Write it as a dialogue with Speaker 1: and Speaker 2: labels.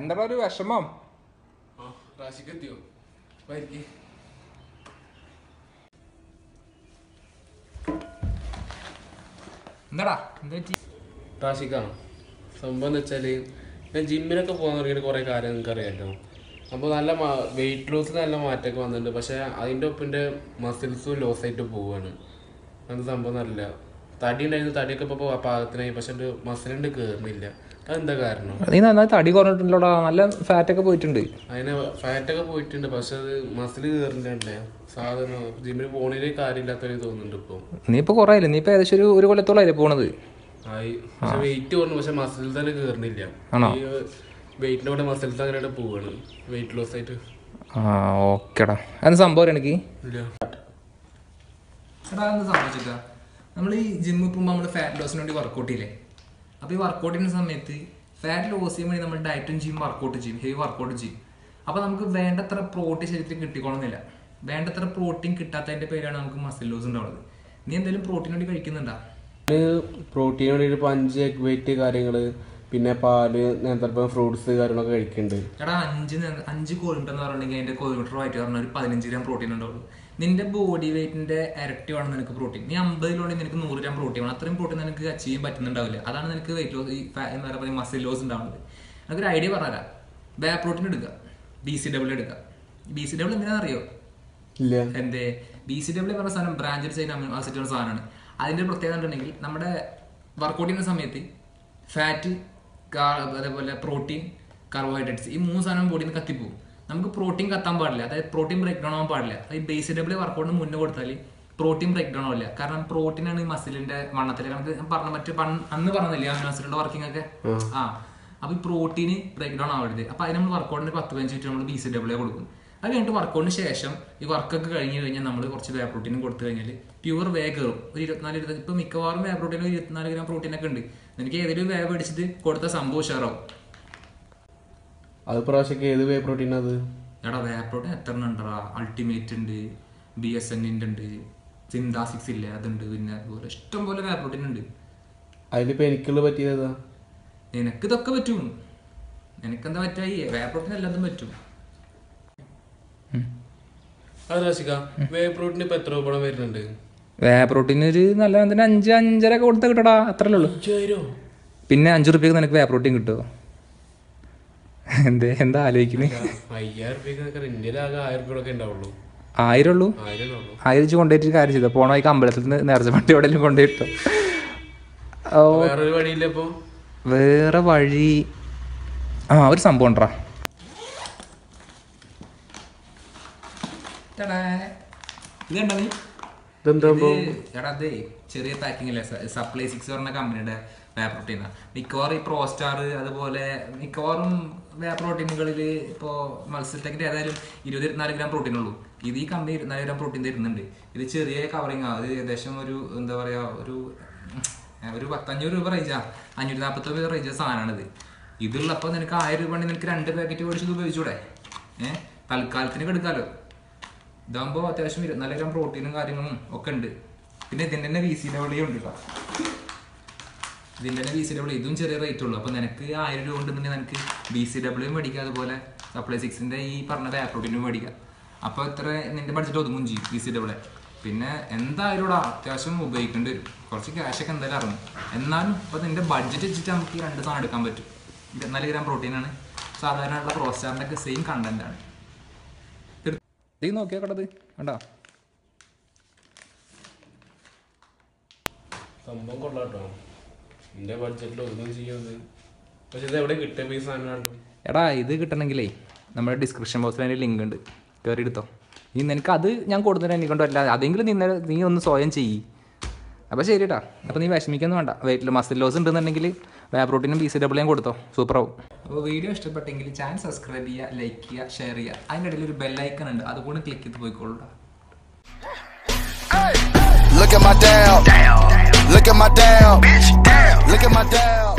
Speaker 1: എന്താ ഒരു വിഷമം? എന്താടാ
Speaker 2: റാഷിക്കാണ് സംഭവം എന്ന് വെച്ചാല് ഞാൻ ജിമ്മിലൊക്കെ പോകാൻ തുടങ്ങിയിട്ട് കുറെ കാര്യം നിങ്ങൾക്ക് അറിയാമല്ലോ. അപ്പോൾ നല്ല വെയിറ്റ് ലോസിന് നല്ല മാറ്റമൊക്കെ വന്നിട്ടുണ്ട്. പക്ഷെ അതിൻ്റെ ഒപ്പിൻ്റെ മസിൽസും ലോസ് ആയിട്ട് പോവുകയാണ്. അത് സംഭവം നല്ല തടി ഉണ്ടായിരുന്നു. തടിയൊക്കെ ഇപ്പോൾ പാകത്തിനായി. പക്ഷെ എൻ്റെ മസിലുണ്ട് കയറുന്നില്ല. അതെന്താ കാരണം?
Speaker 1: നീ നന്നായി തടി കുറഞ്ഞിട്ടുണ്ടോടാ, നല്ല ഫാറ്റൊക്കെ പോയിട്ടുണ്ട്.
Speaker 2: അതിന് ഫാറ്റൊക്കെ പോയിട്ടുണ്ട്, പക്ഷെ അത് മസിൽ കയറുന്നില്ലേ. സാധനം ജിമ്മിൽ പോണേല് കാര്യമില്ലാത്തവര് തോന്നുന്നുണ്ട് ഇപ്പോൾ.
Speaker 1: നീ ഇപ്പോൾ കുറയില്ല, നീ ഇപ്പോൾ ഏകദേശം ഒരു കൊല്ലത്തോളായില്ലേ പോണത്?
Speaker 2: പക്ഷെ വെയിറ്റ് കുറഞ്ഞു, പക്ഷെ മസിൽ തന്നെ കയറുന്നില്ല. ഈ വെയിറ്റിന്റെ കൂടെ മസിൽസ് അങ്ങനെ പോവാണ് വെയിറ്റ് ലോസ് ആയിട്ട്.
Speaker 1: ഓക്കെടാ, അത് സംഭവം എനിക്ക്
Speaker 2: ഇല്ല.
Speaker 1: എടാ എന്താ സംഭവിച്ചിട്ടാ, നമ്മൾ ഈ ജിമ്മിൽ പോകുമ്പോൾ നമ്മൾ ഫാറ്റ് ലോസിന് വേണ്ടി വർക്കൗട്ട് ചെയ്യില്ലേ? അപ്പോൾ ഈ വർക്കൗട്ട് ചെയ്യുന്ന സമയത്ത് ഫാറ്റ് ലോസ് ചെയ്യാൻ വേണ്ടി നമ്മൾ ഡയറ്റും ചെയ്യും, വർക്കൗട്ട് ചെയ്യും, ഹെവി വർക്കൗട്ട് ചെയ്യും. അപ്പോൾ നമുക്ക് വേണ്ടത്ര പ്രോട്ടീൻ ശരീരത്തിൽ കിട്ടിക്കോണമെന്നില്ല. വേണ്ടത്ര പ്രോട്ടീൻ കിട്ടാത്തതിൻ്റെ പേരാണ് നമുക്ക് മസിൽ ലോസ് ഉണ്ടാവുന്നത്. നീ എന്തെങ്കിലും പ്രോട്ടീൻ വേണ്ടി കഴിക്കുന്നുണ്ടോ?
Speaker 2: പ്രോട്ടീൻ വേണ്ടിയിട്ട് ഇപ്പോൾ 5 എഗ് വെയിറ്റ് കാര്യങ്ങൾ, പിന്നെ പാല്, നേന്ത്രപ്പഴം, ഫ്രൂട്ട്സ് കാര്യങ്ങളൊക്കെ കഴിക്കുന്നുണ്ട്.
Speaker 1: എടാ 5 കോഴിമുട്ട എന്ന് പറഞ്ഞിട്ടുണ്ടെങ്കിൽ അതിൻ്റെ കോഴിമുട്ട ആയിട്ട് പറഞ്ഞാൽ ഒരു 15 ഗ്രാം പ്രോട്ടീൻ ഉണ്ടാവുള്ളൂ. നിന്റെ ബോഡി വെയിറ്റിന്റെ ഇരട്ടി വേണം നിനക്ക് പ്രോട്ടീൻ. നീ 50 കിലോണെങ്കിൽ നിനക്ക് 100 ഗ്രാം പ്രോട്ടീൻ വേണം. അത്രയും പ്രോട്ടീൻ നിനക്ക് അച്ചീവ് ചെയ്യാൻ പറ്റുന്നുണ്ടാവില്ല. അതാണ് നിനക്ക് വെയിറ്റ് ലോസ്, എന്താ പറയുക, മസിൽ ലോസ് ഉണ്ടാവുന്നത്. നമുക്കൊരു ഐഡിയ പറഞ്ഞുതരാം. വേ പ്രോട്ടീൻ എടുക്കുക, BCAA എടുക്കുക. BCAA എന്തിനാണെന്നറിയോ?
Speaker 2: ഇല്ല.
Speaker 1: എന്തേ? BCAA പറഞ്ഞ സാധനം ബ്രാഞ്ചഡ് ചെയിൻ അമിനോ ആസിഡുള്ള സാധനമാണ്. അതിന്റെ പ്രത്യേകത ഉണ്ടെങ്കിൽ നമ്മുടെ വർക്കൗട്ട് ചെയ്യുന്ന സമയത്ത് ഫാറ്റ്, അതേപോലെ പ്രോട്ടീൻ, കാർബോഹൈഡ്രേറ്റ്സ്, ഈ 3 സാധനം ബോഡിയിൽ നിന്ന് കത്തിപ്പോകും. നമുക്ക് പ്രോട്ടീൻ കത്താൻ പാടില്ല, അതായത് പ്രോട്ടീൻ ബ്രേക്ക് ഡൗൺ ആവാൻ പാടില്ല. ഈ BCAA വർക്കൗട്ടിന് മുന്നേ കൊടുത്താൽ പ്രോട്ടീൻ ബ്രേക്ക് ഡൗൺ ആവില്ല. കാരണം പ്രോട്ടീനാണ് ഈ മസിലിന്റെ വണ്ണത്തിൽ. നമുക്ക് പറഞ്ഞ അന്ന് പറഞ്ഞില്ലേ അമിനോ ആസിഡുകളുടെ വർക്കിംഗ് ഒക്കെ. അപ്പൊ ഈ പ്രോട്ടീന് ബ്രേക്ക് ഡൗൺ ആവരുത്. അപ്പൊ അതിന് നമ്മൾ വർക്കൗട്ടിന് 10-15 മിനിറ്റ് നമ്മൾ BCAA കൊടുക്കും. അത് കഴിഞ്ഞിട്ട് വർക്കൗട്ടിന് ശേഷം ഈ വർക്കൊക്കെ കഴിഞ്ഞ് കഴിഞ്ഞാൽ നമ്മൾ കുറച്ച് വേ പ്രോട്ടീനും കൊടുത്തു കഴിഞ്ഞാൽ പ്യൂർ വേ കയറും. ഒരു 24 ഇപ്പൊ മിക്കവാറും വേ പ്രോട്ടീൻ 24 ഗ്രാം പ്രോട്ടീൻ ഒക്കെ ഉണ്ട്. എനിക്ക് ഏതെങ്കിലും വേ മേടിച്ചിട്ട് കൊടുത്ത സംഭവം ഉഷാറാവും.
Speaker 2: അത് പ്രാവശ്യം ഏത് വേ പ്രോട്ടീൻ? അത്
Speaker 1: എടാ വേ പ്രോട്ടീൻ എത്ര ഉണ്ടടാ? അൾട്ടിമേറ്റ് ഉണ്ട്, BSN ഉണ്ട്, സിന്താസിക്സ് ഇല്ലേ അതുണ്ട്, പിന്നെ അതുപോലെ ഇഷ്ടം പോലെ വേ പ്രോട്ടീൻ ഉണ്ട്.
Speaker 2: അതിലിപ്പോ എനിക്കുള്ള പറ്റിയതാ?
Speaker 1: നിനക്ക് ഇതൊക്കെ പറ്റും. നിനക്കെന്താ പറ്റായി? വേ പ്രോട്ടീൻ എല്ലാതും പറ്റും.
Speaker 2: വേ പ്രോട്ടീൻ ഇപ്പൊ എത്ര രൂപ വരുന്നുണ്ട്?
Speaker 1: വേ പ്രോട്ടീൻ ഒരു നല്ല 5-5.5 കൊടുത്ത കിട്ടടാ, അത്രല്ലേ ഉള്ളൂ. പിന്നെ 5 രൂപയ്ക്ക് നിനക്ക് വേ പ്രോട്ടീൻ കിട്ടുമോ? എന്താ ആലോചിക്കുന്നത്?
Speaker 2: 5000 ഇന്ത്യയിൽ ആകെ 1000 രൂപ ഉണ്ടാവുള്ളൂ.
Speaker 1: 1000 ഉള്ളൂ? 1000 വെച്ച് കൊണ്ടുപോയിട്ട് കാര്യം ചെയ്തോ? പോണ വഴിക്ക് അമ്പലത്തിൽ നിന്ന് നേർച്ച പണ്ടി എവിടെയെങ്കിലും കൊണ്ടുപോയിട്ടോ?
Speaker 2: വേറൊരു വഴിയില്ല. ഇപ്പൊ
Speaker 1: വേറെ വഴി ഒരു സംഭവം ഉണ്ടോ? ഇതെന്താ നീ? എടാ അതെ ചെറിയ പാക്കിംഗ് അല്ലേ, സപ്ലൈ 6 പറഞ്ഞ കമ്പനിയുടെ വേ പ്രോട്ടീനാ. മിക്കവാറും ഈ പ്രോസ്റ്റാർ, അതുപോലെ മിക്കവാറും വേ പ്രോട്ടീനുകളിൽ ഇപ്പോൾ മത്സ്യത്തെക്കിൻ്റെ ഏതായാലും 20-24 ഗ്രാം പ്രോട്ടീൻ ഉള്ളൂ. ഇത് ഈ കമ്പനി 24 ഗ്രാം പ്രോട്ടീൻ തരുന്നുണ്ട്. ഇത് ചെറിയ കവറിങ് ആണ്. അത് ഏകദേശം ഒരു എന്താ പറയുക, ഒരു 500 രൂപ റേഞ്ചാ, 549 റേഞ്ച് സാധനമാണിത്. ഇതുള്ളപ്പോൾ നിനക്ക് 1000 രൂപ ഉണ്ടെങ്കിൽ നിനക്ക് 2 പാക്കറ്റ് മേടിച്ചത് ഉപയോഗിച്ചൂടെ? തൽക്കാലത്തിന് എടുക്കാമല്ലോ. ഇതാകുമ്പോൾ അത്യാവശ്യം 24 ഗ്രാം പ്രോട്ടീനും കാര്യങ്ങളും ഒക്കെ ഉണ്ട്. പിന്നെ ഇതിൻ്റെ തന്നെ BCAA ഉണ്ട് കേട്ടോ. ഇതിൻ്റെ തന്നെ BCAA ഇതും ചെറിയ റേറ്റ് ഉള്ളൂ. അപ്പോൾ നിനക്ക് 1000 രൂപ ഉണ്ടെന്നുണ്ടെങ്കിൽ നിനക്ക് BCAA മേടിക്കാം, അതുപോലെ സപ്ലൈ 6ൻ്റെ ഈ പറഞ്ഞ വേ പ്രോട്ടീനും മേടിക്കാം. അപ്പോൾ ഇത്ര നിന്റെ ബഡ്ജറ്റ് ഒതുങ്ങും ചെയ്യും BCAA. പിന്നെ എന്തായാലും ഇവിടെ അത്യാവശ്യം ഉപയോഗിക്കേണ്ടി വരും, കുറച്ച് ക്യാഷൊക്കെ എന്തായാലും ഇറങ്ങും. എന്നാലും ഇപ്പോൾ നിന്റെ ബഡ്ജറ്റ് വെച്ചിട്ട് നമുക്ക് ഈ 2 സാധനം എടുക്കാൻ പറ്റും. 24 ഗ്രാം പ്രോട്ടീനാണ്, സാധാരണ ഉള്ള പ്രോസ്റ്റാറിൻ്റെ ഒക്കെ സെയിം കണ്ടന്റ് ആണ്. നോക്കിയാ കടത് കണ്ടാ
Speaker 2: സംഭവം കൊള്ളാട്ടോ. എന്റെ ബഡ്ജറ്റിൽ ഒന്നും ചെയ്യുന്നത്. പക്ഷെ ഇത് എവിടെ കിട്ടിയ പൈസ?
Speaker 1: എടാ ഇത് കിട്ടണമെങ്കിലേ നമ്മുടെ ഡിസ്ക്രിപ്ഷൻ ബോക്സിൽ അതിൻ്റെ ലിങ്ക് ഉണ്ട്, കയറി എടുത്തോ. നിനക്ക് അത് ഞാൻ കൊടുത്തിട്ട് എനിക്ക് കൊണ്ടല്ല, അതെങ്കിലും നീ ഒന്ന് സ്വയം ചെയ്യ്. അപ്പോൾ ശരി കേട്ടാ. അപ്പോൾ നീ വിഷമിക്കൊന്നും വേണ്ട. വെയിറ്റിൽ മസിൽ ലോസ് ഉണ്ടെന്നുണ്ടെങ്കിൽ വേ പ്രോട്ടീനും BCAA കൊടുത്തോ, സൂപ്പറാവും. അപ്പോൾ വീഡിയോ ഇഷ്ടപ്പെട്ടെങ്കിൽ ചാനൽ സബ്സ്ക്രൈബ് ചെയ്യുക, ലൈക്ക് ചെയ്യുക, ഷെയർ ചെയ്യുക. അതിൻ്റെ ഇടയിൽ ഒരു ബെല്ലൈക്കൺ ഉണ്ട്, അതുകൂടെ ക്ലിക്ക് ചെയ്ത് പോയിക്കോളൂ. Look at my damn, look at my damn, look at my damn.